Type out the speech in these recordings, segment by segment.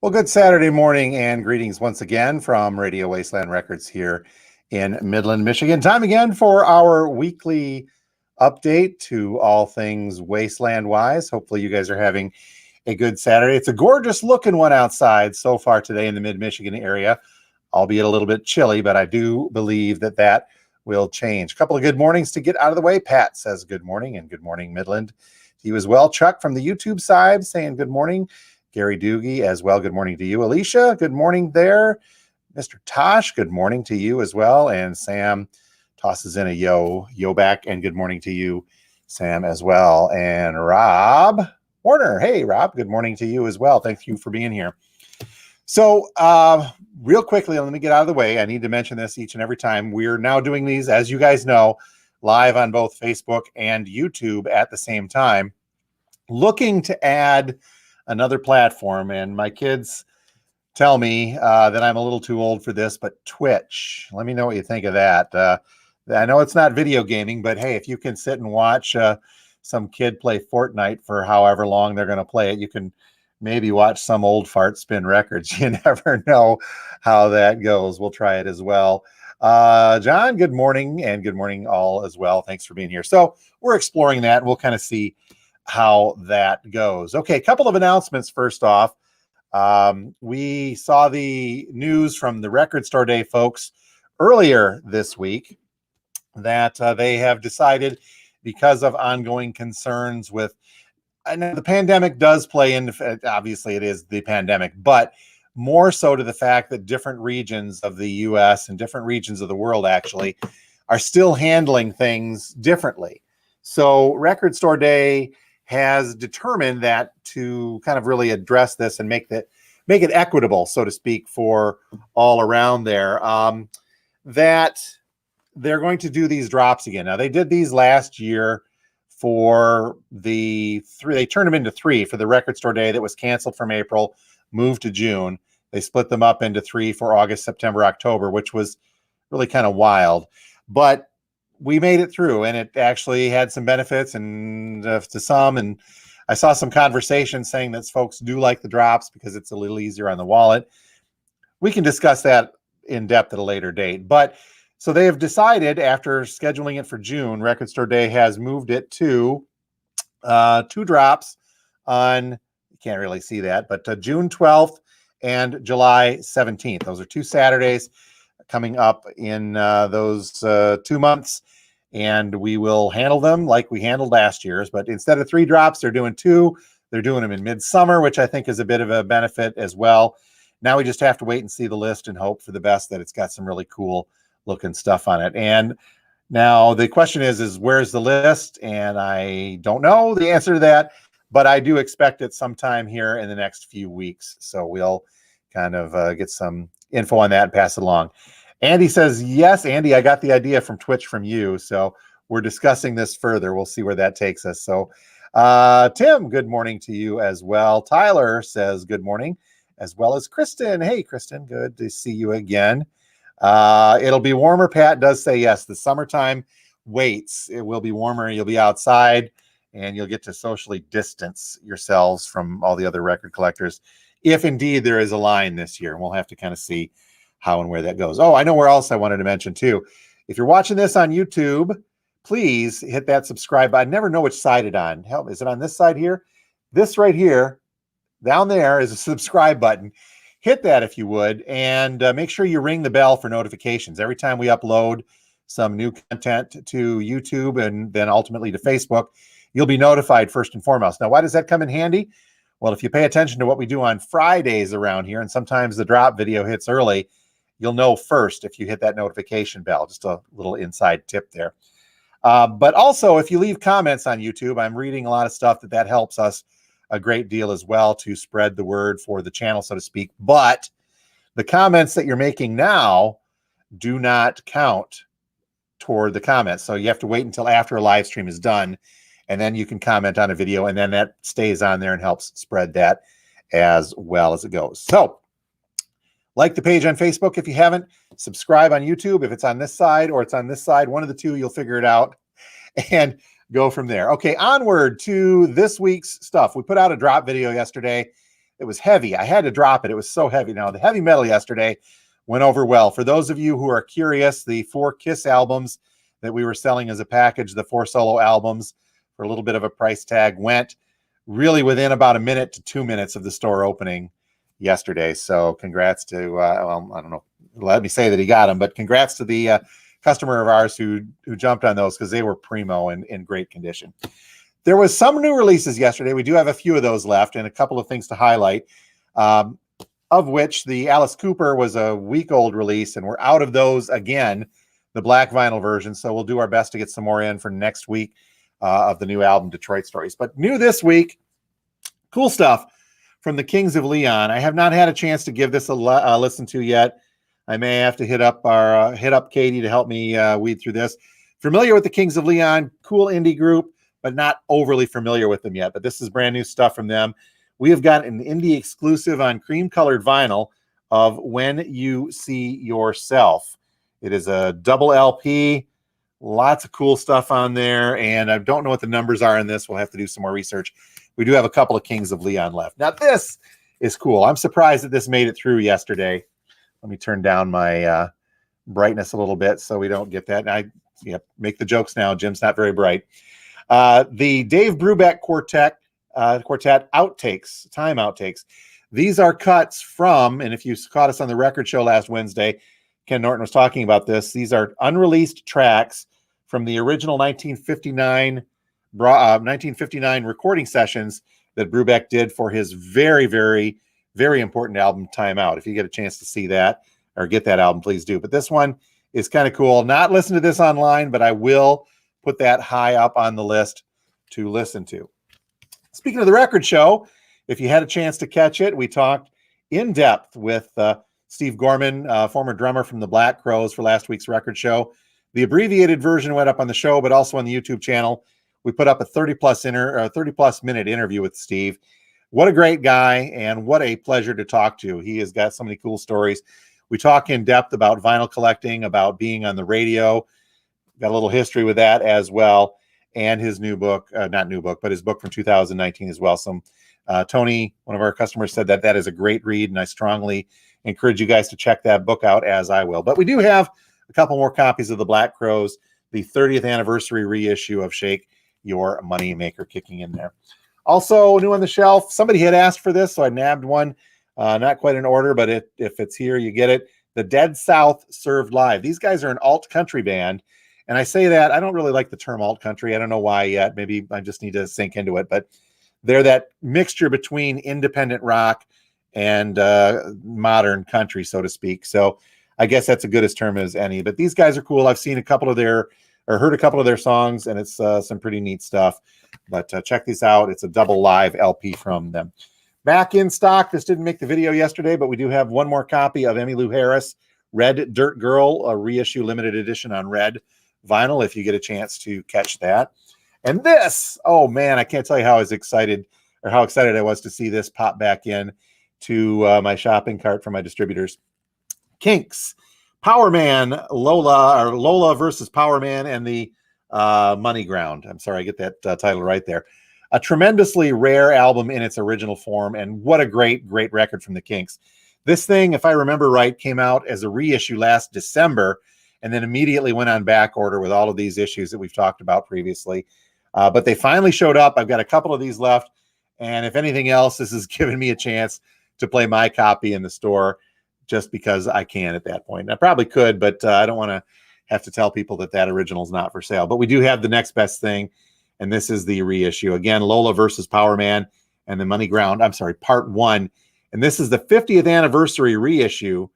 Well, good Saturday morning and greetings once again from Radio Wasteland Records here in Midland, Michigan. Time again for our weekly update to all things Wasteland-wise. Hopefully you guys are having a good Saturday. It's a gorgeous looking one outside so far today in the mid-Michigan area, albeit a little bit chilly, but I do believe that will change. A couple of good mornings to get out of the way. Pat says good morning and good morning, Midland. To you as well. Chuck from the YouTube side saying good morning. Gary Doogie as well. Good morning to you. Alicia, good morning there. Mr. Tosh, good morning to you as well. And Sam tosses in a yo back, and good morning to you, Sam, as well. And Rob Warner, hey, Rob, good morning to you as well. Thank you for being here. So real quickly, let me get out of the way. I need to mention this each and every time. We're now doing these, as you guys know, live on both Facebook and YouTube at the same time, looking to add another platform, and my kids tell me that I'm a little too old for this, but Twitch. Let me know what you think of that. I know it's not video gaming, but hey, if you can sit and watch some kid play Fortnite for however long they're going to play it, you can maybe watch some old fart spin records. You never know how that goes. We'll try it as well. John, good morning, and good morning all as well. Thanks for being here. So we're exploring that, and we'll kind of see how that goes. Okay, a couple of announcements first off. We saw the news from the Record Store Day folks earlier this week that they have decided, because of ongoing concerns with, I know the pandemic does play into, obviously it is the pandemic, but more so to the fact that different regions of the US and different regions of the world actually are still handling things differently. So Record Store Day has determined that to kind of really address this and make it equitable, so to speak, for all around there, that they're going to do these drops again. Now, they did these last year for the three. They turned them into three for the Record Store Day that was canceled from April, moved to June. They split them up into three for August, September, October, which was really kind of wild. But we made it through, and it actually had some benefits and to some. And I saw some conversations saying that folks do like the drops because it's a little easier on the wallet. We can discuss that in depth at a later date. But so they have decided, after scheduling it for June, Record Store Day has moved it to two drops on, you can't really see that, but June 12th and July 17th. Those are two Saturdays coming up in those 2 months, and we will handle them like we handled last year's. But instead of three drops, they're doing two. They're doing them in midsummer, which I think is a bit of a benefit as well. Now we just have to wait and see the list and hope for the best that it's got some really cool looking stuff on it. And now the question is where's the list? And I don't know the answer to that, but I do expect it sometime here in the next few weeks. So we'll kind of get some info on that and pass it along. Andy says, yes, Andy, I got the idea from Twitch from you. So we're discussing this further. We'll see where that takes us. So Tim, good morning to you as well. Tyler says good morning, as well as Kristen. Hey, Kristen, good to see you again. It'll be warmer. Pat does say yes. The summertime waits. It will be warmer. You'll be outside, and you'll get to socially distance yourselves from all the other record collectors, if indeed there is a line this year. We'll have to kind of see how and where that goes. Oh, I know where else I wanted to mention too. If you're watching this on YouTube, please hit that subscribe button. I never know which side it's on. Help, is it on this side here? This right here, down there is a subscribe button. Hit that if you would, and make sure you ring the bell for notifications. Every time we upload some new content to YouTube and then ultimately to Facebook, you'll be notified first and foremost. Now, why does that come in handy? Well, if you pay attention to what we do on Fridays around here, and sometimes the drop video hits early, you'll know first if you hit that notification bell. Just a little inside tip there. But also, if you leave comments on YouTube, I'm reading a lot of stuff that helps us a great deal as well to spread the word for the channel, so to speak. But the comments that you're making now do not count toward the comments. So you have to wait until after a live stream is done, and then you can comment on a video, and then that stays on there and helps spread that as well as it goes. So like the page on Facebook if you haven't. Subscribe on YouTube if it's on this side or it's on this side. One of the two, you'll figure it out. And go from there. Okay, onward to this week's stuff. We put out a drop video yesterday it was heavy. I had to drop it. It was so heavy. Now, the heavy metal yesterday went over well. For those of you who are curious, the 4 Kiss albums that we were selling as a package, the 4 solo albums for a little bit of a price tag, went really within about a minute to 2 minutes of the store opening yesterday. So congrats to, well, I don't know, let me say that he got them, but congrats to the customer of ours who jumped on those, because they were primo and in great condition. There was some new releases yesterday. We do have a few of those left and a couple of things to highlight, of which the Alice Cooper was a week-old release, and we're out of those again, the black vinyl version. So we'll do our best to get some more in for next week of the new album, Detroit Stories. But new this week, cool stuff from the Kings of Leon. I have not had a chance to give this a listen to yet. I may have to hit up Katie to help me weed through this. Familiar with the Kings of Leon, cool indie group, but not overly familiar with them yet. But this is brand new stuff from them. We have got an indie exclusive on cream-colored vinyl of When You See Yourself. It is a double LP, lots of cool stuff on there, and I don't know what the numbers are in this. We'll have to do some more research. We do have a couple of Kings of Leon left. Now, this is cool. I'm surprised that this made it through yesterday. Let me turn down my brightness a little bit so we don't get that. And make the jokes now. Jim's not very bright. The Dave Brubeck Quartet outtakes, time outtakes. These are cuts from, and if you caught us on the record show last Wednesday, Ken Norton was talking about this. These are unreleased tracks from the original 1959 recording sessions that Brubeck did for his very, very, very important album, Time Out. If you get a chance to see that or get that album, please do. But this one is kind of cool. Not listen to this online, but I will put that high up on the list to listen to. Speaking of the record show, if you had a chance to catch it, we talked in depth with Steve Gorman, former drummer from the Black Crowes, for last week's record show. The abbreviated version went up on the show, but also on the YouTube channel. We put up a 30-plus minute interview with Steve. What a great guy, and what a pleasure to talk to. He has got so many cool stories. We talk in depth about vinyl collecting, about being on the radio. Got a little history with that as well. And his new book, not new book, but his book from 2019 as well. Tony, one of our customers, said that is a great read, and I strongly encourage you guys to check that book out, as I will. But we do have a couple more copies of the Black Crowes, the 30th anniversary reissue of Shake Your Money Maker, kicking in there. Also new on the shelf, somebody had asked for this, so I nabbed one. Not quite in order, but if it's here, you get it. The Dead South Served Live. These guys are an alt country band. And I say that, I don't really like the term alt country. I don't know why yet. Maybe I just need to sink into it. But they're that mixture between independent rock and modern country, so to speak. So I guess that's as good a term as any. But these guys are cool. I've seen heard a couple of their songs, and it's some pretty neat stuff. But check these out. It's a double live LP from them. Back in stock. This didn't make the video yesterday, but we do have one more copy of Emmylou Harris, Red Dirt Girl, a reissue limited edition on red vinyl, if you get a chance to catch that. And this, oh man, I can't tell you how excited I was to see this pop back in to my shopping cart from my distributors. Kinks, Power Man, Lola versus Power Man, and the Money Ground. I'm sorry, I get that title right there. A tremendously rare album in its original form, and what a great record from the Kinks. This thing, if I remember right, came out as a reissue last December, and then immediately went on back order with all of these issues that we've talked about previously. But they finally showed up. I've got a couple of these left, and if anything else, this has given me a chance to play my copy in the store, just because I can at that point. And I probably could, but I don't want to have to tell people that original is not for sale. But we do have the next best thing, and this is the reissue. Again, Lola versus Power Man and the Money Ground. I'm sorry, Part 1. And this is the 50th anniversary reissue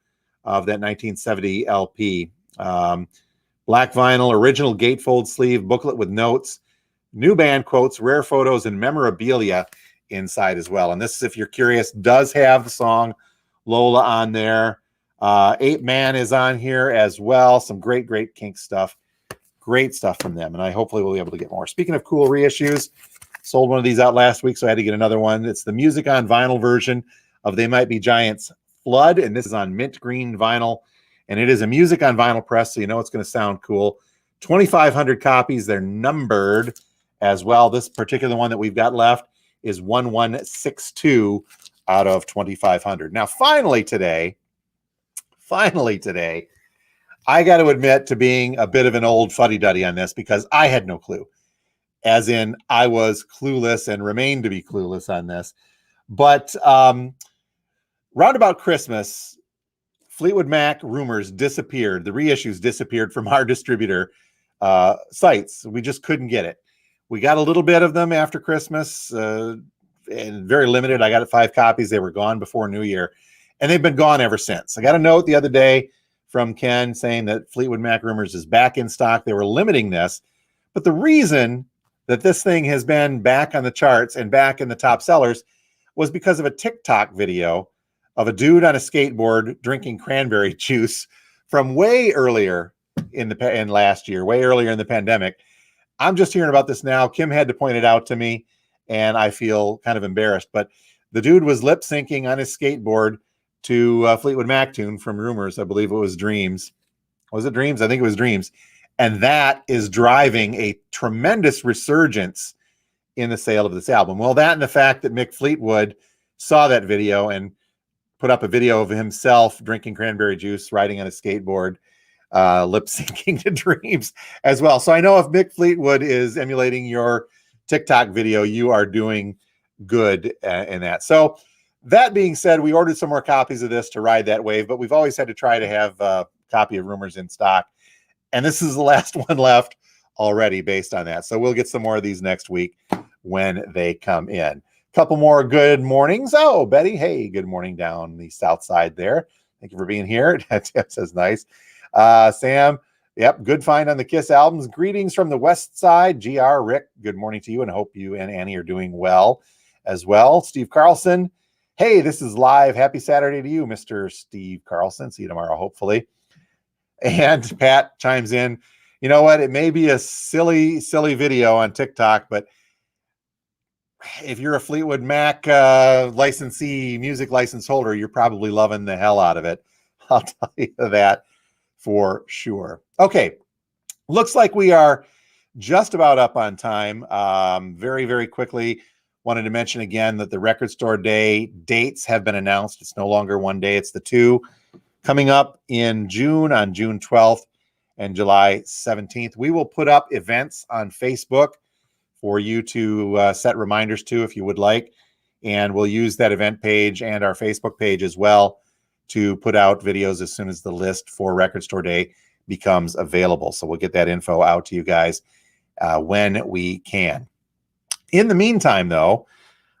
of that 1970 LP. Black vinyl, original gatefold sleeve, booklet with notes, new band quotes, rare photos, and memorabilia inside as well. And this, if you're curious, does have the song Lola on there. Ape Man is on here as well. Some great Kink stuff. Great stuff from them. And I hopefully will be able to get more. Speaking of cool reissues, sold one of these out last week, so I had to get another one. It's the music on vinyl version of They Might Be Giants Flood, and this is on mint green vinyl. And it is a music on vinyl press, so you know it's going to sound cool. 2,500 copies. They're numbered as well. This particular one that we've got left is 1162 out of 2,500. Now, finally today, I got to admit to being a bit of an old fuddy-duddy on this because I had no clue. As in, I was clueless and remain to be clueless on this. But round about Christmas, Fleetwood Mac rumors disappeared. The reissues disappeared from our distributor sites. We just couldn't get it. We got a little bit of them after Christmas, and very limited. I got 5 copies. They were gone before New Year, and they've been gone ever since. I got a note the other day from Ken saying that Fleetwood Mac rumors is back in stock. They were limiting this, but the reason that this thing has been back on the charts and back in the top sellers was because of a TikTok video of a dude on a skateboard drinking cranberry juice from way earlier in last year, way earlier in the pandemic. I'm just hearing about this now. Kim had to point it out to me, and I feel kind of embarrassed. But the dude was lip syncing on his skateboard to Fleetwood Mac tune from Rumors. I believe it was Dreams. Was it Dreams? I think it was Dreams. And that is driving a tremendous resurgence in the sale of this album. Well, that and the fact that Mick Fleetwood saw that video and put up a video of himself drinking cranberry juice, riding on a skateboard, lip syncing to Dreams as well. So I know if Mick Fleetwood is emulating your TikTok video, you are doing good in that. So that being said, we ordered some more copies of this to ride that wave, but we've always had to try to have a copy of Rumors in stock. And this is the last one left already based on that. So we'll get some more of these next week when they come in. Couple more good mornings. Oh, Betty, hey, good morning down the south side there. Thank you for being here. That says nice. Sam, yep, good find on the Kiss albums. Greetings from the west side. GR, Rick, good morning to you, and hope you and Annie are doing well as well. Steve Carlson, hey, this is live. Happy Saturday to you, Mr. Steve Carlson. See you tomorrow, hopefully. And Pat chimes in, you know what? It may be a silly video on TikTok, but if you're a Fleetwood Mac licensee, music license holder, you're probably loving the hell out of it. I'll tell you that for sure. Okay, looks like we are just about up on time. Very, very quickly, wanted to mention again that the Record Store Day dates have been announced. It's no longer one day, it's the 2. Coming up in June, on June 12th and July 17th. We will put up events on Facebook for you to set reminders to if you would like. And we'll use that event page and our Facebook page as well to put out videos as soon as the list for Record Store Day becomes available. So we'll get that info out to you guys when we can. In the meantime, though,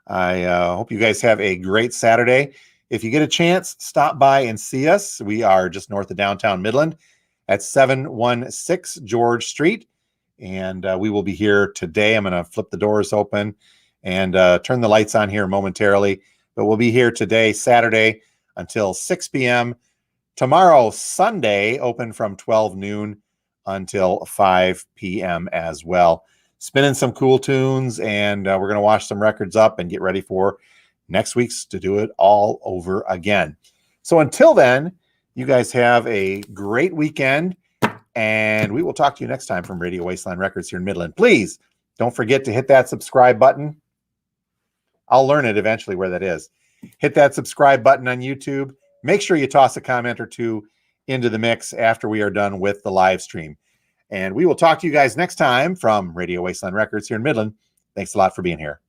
I hope you guys have a great Saturday. If you get a chance, stop by and see us. We are just north of downtown Midland at 716 George Street. And we will be here today. I'm going to flip the doors open and turn the lights on here momentarily. But we'll be here today, Saturday, until 6 p.m. Tomorrow, Sunday, open from 12 noon until 5 p.m. as well. Spinning some cool tunes, and we're going to wash some records up and get ready for next week's to do it all over again. So until then, you guys have a great weekend, and we will talk to you next time from Radio Wasteland Records here in Midland. Please don't forget to hit that subscribe button. I'll learn it eventually where that is. Hit that subscribe button on YouTube. Make sure you toss a comment or two into the mix after we are done with the live stream. And we will talk to you guys next time from Radio Wasteland Records here in Midland. Thanks a lot for being here.